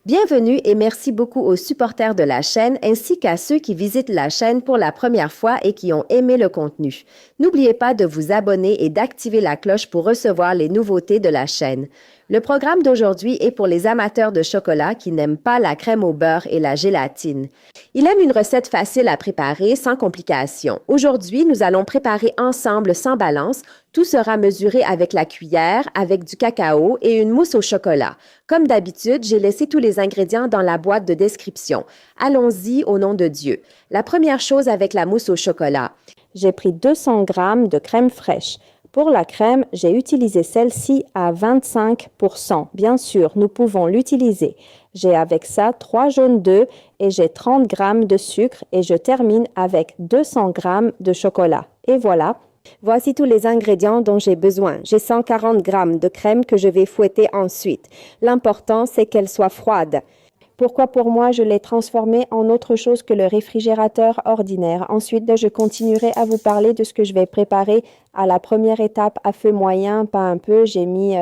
Bienvenue et merci beaucoup aux supporters de la chaîne ainsi qu'à ceux qui visitent la chaîne pour la première fois et qui ont aimé le contenu. N'oubliez pas de vous abonner et d'activer la cloche pour recevoir les nouveautés de la chaîne. Le programme d'aujourd'hui est pour les amateurs de chocolat qui n'aiment pas la crème au beurre et la gélatine. Il aime une recette facile à préparer sans complications. Aujourd'hui, nous allons préparer ensemble sans balance. Tout sera mesuré avec la cuillère, avec du cacao et une mousse au chocolat. Comme d'habitude, j'ai laissé tous les ingrédients dans la boîte de description. Allons-y au nom de Dieu. La première chose avec la mousse au chocolat. J'ai pris 200 g de crème fraîche. Pour la crème, j'ai utilisé celle-ci à 25%. Bien sûr, nous pouvons l'utiliser. J'ai avec ça 3 jaunes d'œufs et j'ai 30 g de sucre et je termine avec 200 g de chocolat. Et voilà. Voici tous les ingrédients dont j'ai besoin. J'ai 140 g de crème que je vais fouetter ensuite. L'important, c'est qu'elle soit froide. Pourquoi pour moi, je l'ai transformée en autre chose que le réfrigérateur ordinaire. Ensuite, je continuerai à vous parler de ce que je vais préparer à la première étape à feu moyen, pas un peu. J'ai mis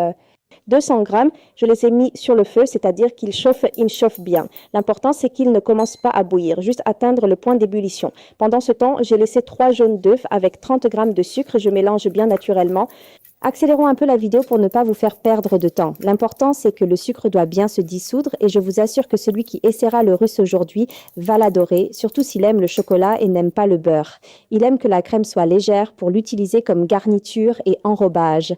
200 g, je les ai mis sur le feu, c'est-à-dire qu'ils chauffent bien. L'important, c'est qu'ils ne commencent pas à bouillir, juste atteindre le point d'ébullition. Pendant ce temps, j'ai laissé 3 jaunes d'œufs avec 30 g de sucre. Je mélange bien naturellement. Accélérons un peu la vidéo pour ne pas vous faire perdre de temps. L'important, c'est que le sucre doit bien se dissoudre et je vous assure que celui qui essaiera le russe aujourd'hui va l'adorer, surtout s'il aime le chocolat et n'aime pas le beurre. Il aime que la crème soit légère pour l'utiliser comme garniture et enrobage.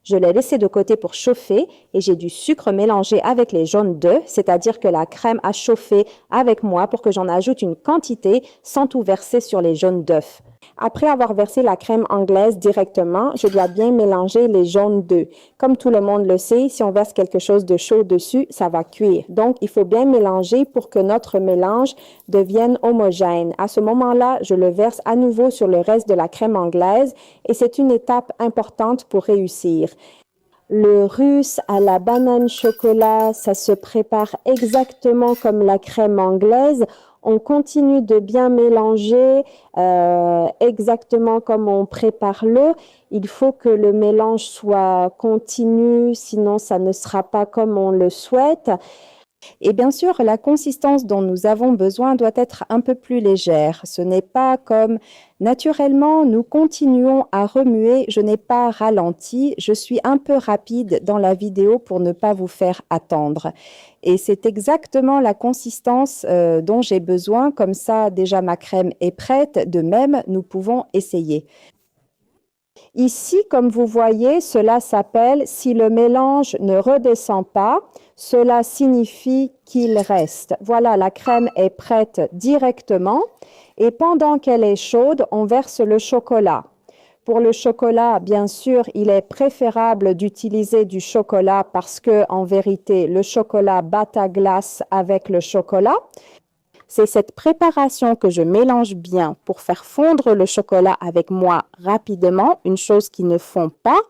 Je l'ai laissé de côté pour chauffer et j'ai du sucre mélangé avec les jaunes d'œufs, c'est-à-dire que la crème a chauffé avec moi pour que j'en ajoute une quantité sans tout verser sur les jaunes d'œufs. Après avoir versé la crème anglaise directement, je dois bien mélanger les jaunes d'œufs. Comme tout le monde le sait, si on verse quelque chose de chaud dessus, ça va cuire. Donc, il faut bien mélanger pour que notre mélange devienne homogène. À ce moment-là, je le verse à nouveau sur le reste de la crème anglaise et c'est une étape importante pour réussir. Le russe à la banane chocolat, ça se prépare exactement comme la crème anglaise. On continue de bien mélanger exactement comme on prépare l'eau. Il faut que le mélange soit continu, sinon ça ne sera pas comme on le souhaite. Et bien sûr, la consistance dont nous avons besoin doit être un peu plus légère. Ce n'est pas comme naturellement, nous continuons à remuer. Je n'ai pas ralenti. Je suis un peu rapide dans la vidéo pour ne pas vous faire attendre. Et c'est exactement la consistance dont j'ai besoin. Comme ça, déjà ma crème est prête. De même, nous pouvons essayer. Ici, comme vous voyez, cela s'appelle « si le mélange ne redescend pas », cela signifie qu'il reste. Voilà, la crème est prête directement et pendant qu'elle est chaude, on verse le chocolat. Pour le chocolat, bien sûr, il est préférable d'utiliser du chocolat parce que, en vérité, le chocolat bat à glace avec le chocolat. C'est cette préparation que je mélange bien pour faire fondre le chocolat avec moi rapidement, une chose qu'ils ne font pas.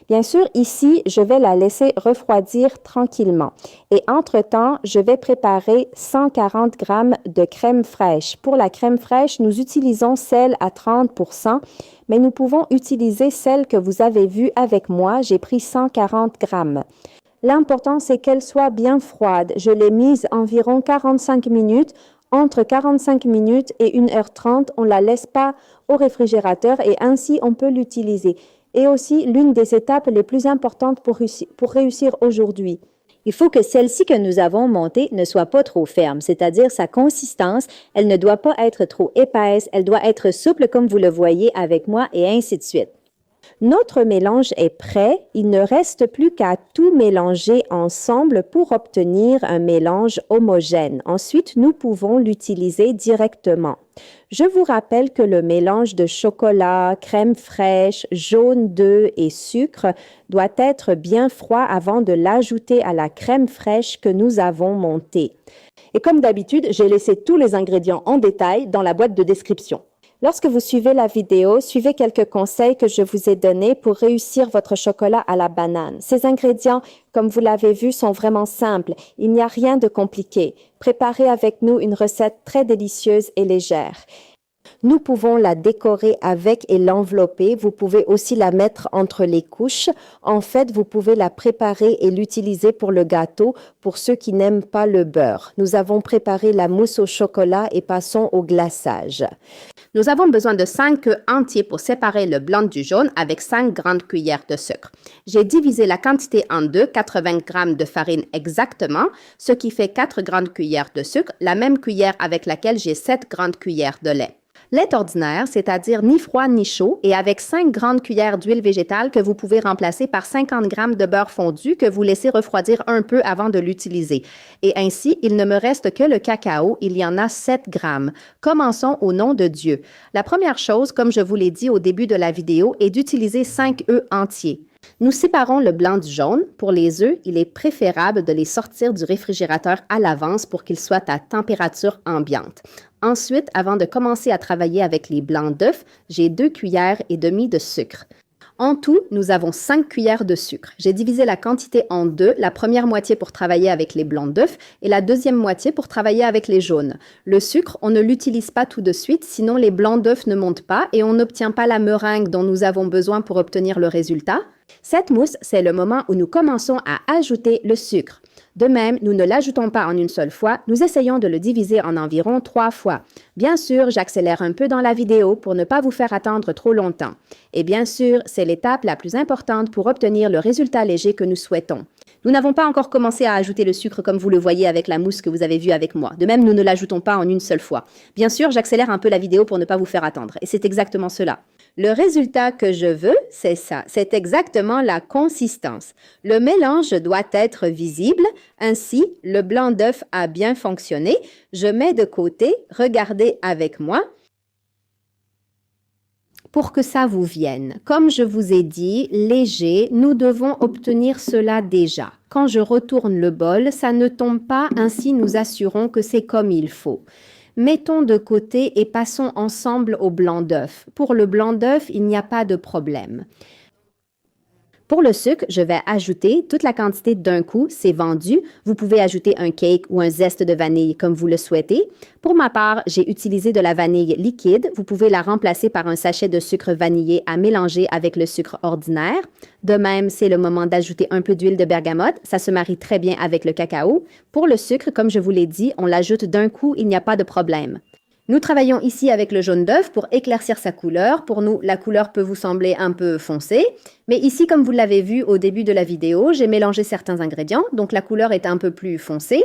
Bien sûr, ici, je vais la laisser refroidir tranquillement. Et entre-temps, je vais préparer 140 g de crème fraîche. Pour la crème fraîche, nous utilisons celle à 30%, mais nous pouvons utiliser celle que vous avez vue avec moi. J'ai pris 140 g. L'important, c'est qu'elle soit bien froide. Je l'ai mise environ 45 minutes. Entre 45 minutes et 1h30, on ne la laisse pas au réfrigérateur et ainsi on peut l'utiliser. Et aussi, l'une des étapes les plus importantes pour réussir aujourd'hui. Il faut que celle-ci que nous avons montée ne soit pas trop ferme, c'est-à-dire sa consistance, elle ne doit pas être trop épaisse, elle doit être souple comme vous le voyez avec moi et ainsi de suite. Notre mélange est prêt, il ne reste plus qu'à tout mélanger ensemble pour obtenir un mélange homogène. Ensuite, nous pouvons l'utiliser directement. Je vous rappelle que le mélange de chocolat, crème fraîche, jaune d'œuf et sucre doit être bien froid avant de l'ajouter à la crème fraîche que nous avons montée. Et comme d'habitude, j'ai laissé tous les ingrédients en détail dans la boîte de description. Lorsque vous suivez la vidéo, suivez quelques conseils que je vous ai donnés pour réussir votre chocolat à la banane. Ces ingrédients, comme vous l'avez vu, sont vraiment simples. Il n'y a rien de compliqué. Préparez avec nous une recette très délicieuse et légère. Nous pouvons la décorer avec et l'envelopper. Vous pouvez aussi la mettre entre les couches. En fait, vous pouvez la préparer et l'utiliser pour le gâteau pour ceux qui n'aiment pas le beurre. Nous avons préparé la mousse au chocolat et passons au glaçage. Nous avons besoin de 5 œufs entiers pour séparer le blanc du jaune avec 5 grandes cuillères de sucre. J'ai divisé la quantité en deux, 80 g de farine exactement, ce qui fait 4 grandes cuillères de sucre, la même cuillère avec laquelle j'ai 7 grandes cuillères de lait. Lait ordinaire, c'est-à-dire ni froid ni chaud, et avec 5 grandes cuillères d'huile végétale que vous pouvez remplacer par 50 g de beurre fondu que vous laissez refroidir un peu avant de l'utiliser. Et ainsi, il ne me reste que le cacao, il y en a 7 grammes. Commençons au nom de Dieu. La première chose, comme je vous l'ai dit au début de la vidéo, est d'utiliser 5 œufs entiers. Nous séparons le blanc du jaune. Pour les œufs, il est préférable de les sortir du réfrigérateur à l'avance pour qu'ils soient à température ambiante. Ensuite, avant de commencer à travailler avec les blancs d'œufs, j'ai 2 cuillères et demie de sucre. En tout, nous avons 5 cuillères de sucre. J'ai divisé la quantité en deux, la première moitié pour travailler avec les blancs d'œufs et la deuxième moitié pour travailler avec les jaunes. Le sucre, on ne l'utilise pas tout de suite, sinon les blancs d'œufs ne montent pas et on n'obtient pas la meringue dont nous avons besoin pour obtenir le résultat. Cette mousse, c'est le moment où nous commençons à ajouter le sucre. De même, nous ne l'ajoutons pas en une seule fois, nous essayons de le diviser en environ 3 fois. Bien sûr, j'accélère un peu dans la vidéo pour ne pas vous faire attendre trop longtemps. Et bien sûr, c'est l'étape la plus importante pour obtenir le résultat léger que nous souhaitons. Nous n'avons pas encore commencé à ajouter le sucre comme vous le voyez avec la mousse que vous avez vue avec moi. De même, nous ne l'ajoutons pas en une seule fois. Bien sûr, j'accélère un peu la vidéo pour ne pas vous faire attendre. Et c'est exactement cela. Le résultat que je veux, c'est ça. C'est exactement la consistance. Le mélange doit être visible. Ainsi, le blanc d'œuf a bien fonctionné. Je mets de côté. Regardez avec moi. Pour que ça vous vienne. Comme je vous ai dit, léger, nous devons obtenir cela déjà. Quand je retourne le bol, ça ne tombe pas, ainsi nous assurons que c'est comme il faut. Mettons de côté et passons ensemble au blanc d'œuf. Pour le blanc d'œuf, il n'y a pas de problème. Pour le sucre, je vais ajouter toute la quantité d'un coup, c'est vendu. Vous pouvez ajouter un cake ou un zeste de vanille comme vous le souhaitez. Pour ma part, j'ai utilisé de la vanille liquide. Vous pouvez la remplacer par un sachet de sucre vanillé à mélanger avec le sucre ordinaire. De même, c'est le moment d'ajouter un peu d'huile de bergamote. Ça se marie très bien avec le cacao. Pour le sucre, comme je vous l'ai dit, on l'ajoute d'un coup, il n'y a pas de problème. Nous travaillons ici avec le jaune d'œuf pour éclaircir sa couleur. Pour nous, la couleur peut vous sembler un peu foncée. Mais ici, comme vous l'avez vu au début de la vidéo, j'ai mélangé certains ingrédients, donc la couleur est un peu plus foncée.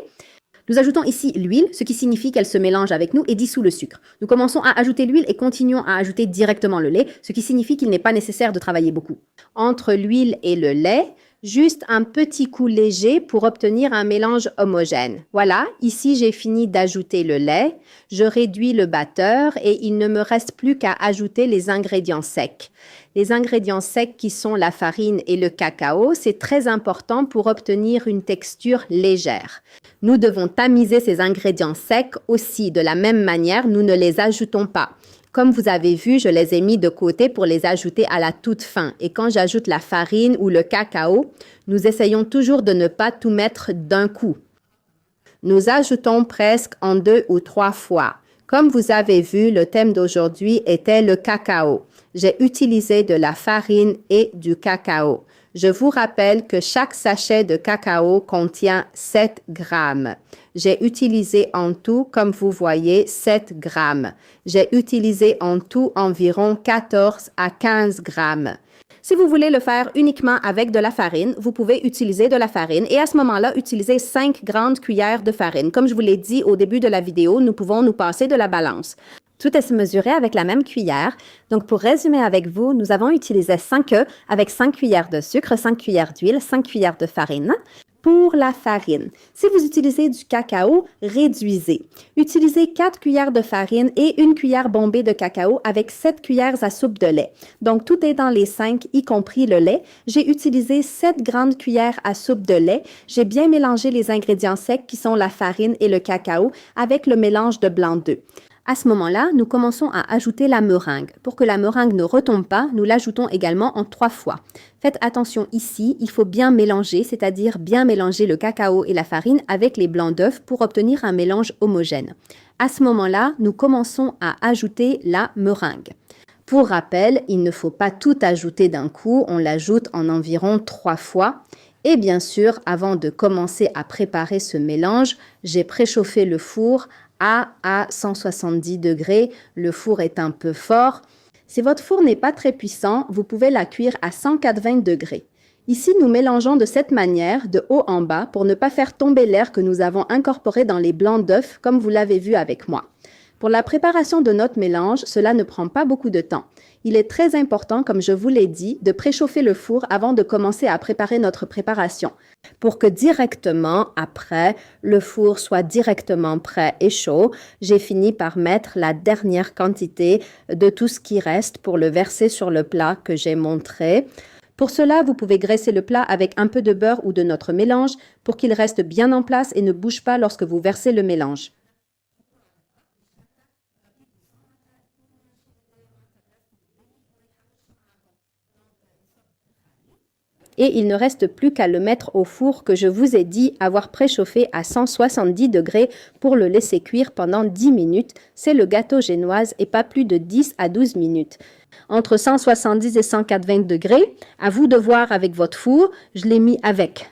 Nous ajoutons ici l'huile, ce qui signifie qu'elle se mélange avec nous et dissout le sucre. Nous commençons à ajouter l'huile et continuons à ajouter directement le lait, ce qui signifie qu'il n'est pas nécessaire de travailler beaucoup. Entre l'huile et le lait, juste un petit coup léger pour obtenir un mélange homogène. Voilà, ici j'ai fini d'ajouter le lait. Je réduis le batteur et il ne me reste plus qu'à ajouter les ingrédients secs. Les ingrédients secs qui sont la farine et le cacao, c'est très important pour obtenir une texture légère. Nous devons tamiser ces ingrédients secs aussi. De la même manière, nous ne les ajoutons pas. Comme vous avez vu, je les ai mis de côté pour les ajouter à la toute fin. Et quand j'ajoute la farine ou le cacao, nous essayons toujours de ne pas tout mettre d'un coup. Nous ajoutons presque en 2 ou 3 fois. Comme vous avez vu, le thème d'aujourd'hui était le cacao. J'ai utilisé de la farine et du cacao. Je vous rappelle que chaque sachet de cacao contient 7 grammes. J'ai utilisé en tout, comme vous voyez, 7 grammes. J'ai utilisé en tout environ 14 à 15 grammes. Si vous voulez le faire uniquement avec de la farine, vous pouvez utiliser de la farine et à ce moment-là, utiliser 5 grandes cuillères de farine. Comme je vous l'ai dit au début de la vidéo, nous pouvons nous passer de la balance. Tout est mesuré avec la même cuillère. Donc, pour résumer avec vous, nous avons utilisé 5 œufs avec 5 cuillères de sucre, 5 cuillères d'huile, 5 cuillères de farine. Pour la farine, si vous utilisez du cacao, réduisez. Utilisez 4 cuillères de farine et 1 cuillère bombée de cacao avec 7 cuillères à soupe de lait. Donc, tout est dans les 5, y compris le lait. J'ai utilisé 7 grandes cuillères à soupe de lait. J'ai bien mélangé les ingrédients secs qui sont la farine et le cacao avec le mélange de blanc d'œuf. À ce moment-là, nous commençons à ajouter la meringue. Pour que la meringue ne retombe pas, nous l'ajoutons également en 3 fois. Faites attention ici, il faut bien mélanger, c'est-à-dire bien mélanger le cacao et la farine avec les blancs d'œufs pour obtenir un mélange homogène. À ce moment-là, nous commençons à ajouter la meringue. Pour rappel, il ne faut pas tout ajouter d'un coup, on l'ajoute en environ 3 fois. Et bien sûr, avant de commencer à préparer ce mélange, j'ai préchauffé le four à 170 degrés. Le four est un peu fort. Si votre four n'est pas très puissant, vous pouvez la cuire à 180 degrés. Ici, nous mélangeons de cette manière, de haut en bas, pour ne pas faire tomber l'air que nous avons incorporé dans les blancs d'œufs, comme vous l'avez vu avec moi. Pour la préparation de notre mélange, cela ne prend pas beaucoup de temps. Il est très important, comme je vous l'ai dit, de préchauffer le four avant de commencer à préparer notre préparation, pour que directement après, le four soit directement prêt et chaud. J'ai fini par mettre la dernière quantité de tout ce qui reste pour le verser sur le plat que j'ai montré. Pour cela, vous pouvez graisser le plat avec un peu de beurre ou de notre mélange pour qu'il reste bien en place et ne bouge pas lorsque vous versez le mélange. Et il ne reste plus qu'à le mettre au four que je vous ai dit avoir préchauffé à 170 degrés pour le laisser cuire pendant 10 minutes. C'est le gâteau génoise et pas plus de 10 à 12 minutes. Entre 170 et 180 degrés, à vous de voir avec votre four, je l'ai mis avec.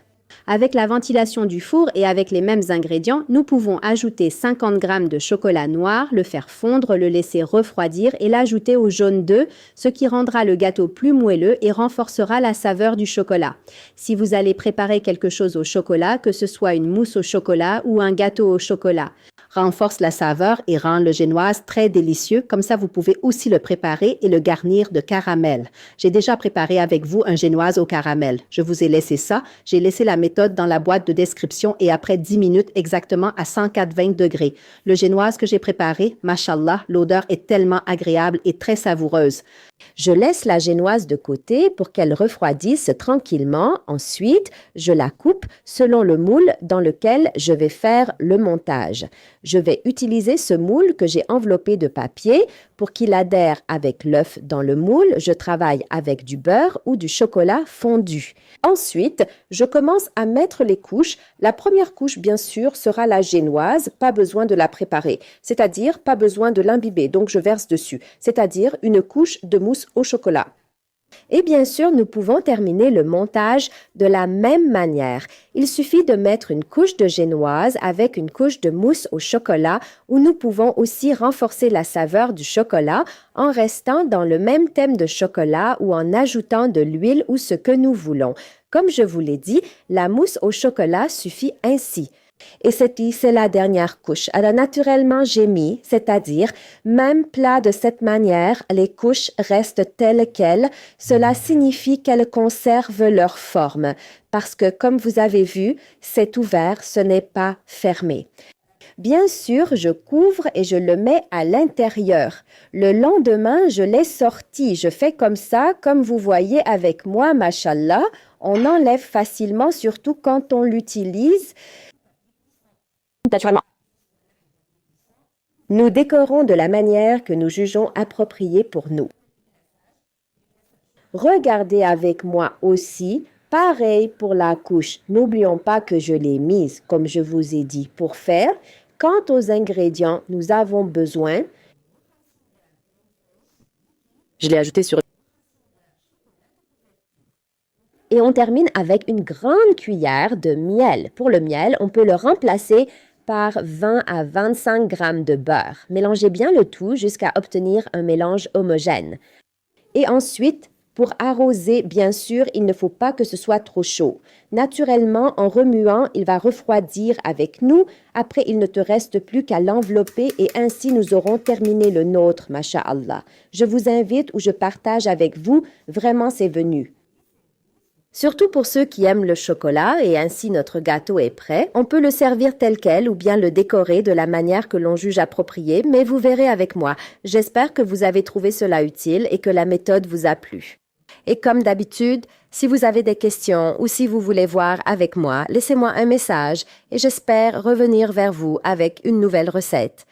Avec la ventilation du four et avec les mêmes ingrédients, nous pouvons ajouter 50 g de chocolat noir, le faire fondre, le laisser refroidir et l'ajouter au jaune d'œuf, ce qui rendra le gâteau plus moelleux et renforcera la saveur du chocolat. Si vous allez préparer quelque chose au chocolat, que ce soit une mousse au chocolat ou un gâteau au chocolat, renforce la saveur et rend le génoise très délicieux. Comme ça, vous pouvez aussi le préparer et le garnir de caramel. J'ai déjà préparé avec vous un génoise au caramel. Je vous ai laissé ça. J'ai laissé la méthode dans la boîte de description et après 10 minutes exactement à 180 degrés. Le génoise que j'ai préparé, mashallah, l'odeur est tellement agréable et très savoureuse. Je laisse la génoise de côté pour qu'elle refroidisse tranquillement. Ensuite, je la coupe selon le moule dans lequel je vais faire le montage. Je vais utiliser ce moule que j'ai enveloppé de papier pour qu'il adhère avec l'œuf dans le moule. Je travaille avec du beurre ou du chocolat fondu. Ensuite, je commence à mettre les couches. La première couche, bien sûr, sera la génoise. Pas besoin de la préparer, c'est-à-dire pas besoin de l'imbiber. Donc, je verse dessus, c'est-à-dire une couche de mousse au chocolat. Et bien sûr, nous pouvons terminer le montage de la même manière. Il suffit de mettre une couche de génoise avec une couche de mousse au chocolat où nous pouvons aussi renforcer la saveur du chocolat en restant dans le même thème de chocolat ou en ajoutant de l'huile ou ce que nous voulons. Comme je vous l'ai dit, la mousse au chocolat suffit ainsi. Et c'est la dernière couche. Alors naturellement, j'ai mis, c'est-à-dire même plat de cette manière, les couches restent telles quelles. Cela signifie qu'elles conservent leur forme parce que comme vous avez vu, c'est ouvert, ce n'est pas fermé. Bien sûr, je couvre et je le mets à l'intérieur. Le lendemain, je l'ai sorti. Je fais comme ça, comme vous voyez avec moi, mashallah. On enlève facilement, surtout quand on l'utilise. Naturellement. Nous décorons de la manière que nous jugeons appropriée pour nous. Regardez avec moi aussi, pareil pour la couche. N'oublions pas que je l'ai mise, comme je vous ai dit, pour faire. Quant aux ingrédients, nous avons besoin. Je l'ai ajouté sur. Et on termine avec une grande cuillère de miel. Pour le miel, on peut le remplacer par 20 à 25 grammes de beurre. Mélangez bien le tout jusqu'à obtenir un mélange homogène. Et ensuite, pour arroser, bien sûr, il ne faut pas que ce soit trop chaud. Naturellement, en remuant, il va refroidir avec nous. Après, il ne te reste plus qu'à l'envelopper et ainsi nous aurons terminé le nôtre, masha'Allah. Je vous invite ou je partage avec vous, vraiment c'est venu. Surtout pour ceux qui aiment le chocolat et ainsi notre gâteau est prêt. On peut le servir tel quel ou bien le décorer de la manière que l'on juge appropriée, mais vous verrez avec moi. J'espère que vous avez trouvé cela utile et que la méthode vous a plu. Et comme d'habitude, si vous avez des questions ou si vous voulez voir avec moi, laissez-moi un message et j'espère revenir vers vous avec une nouvelle recette.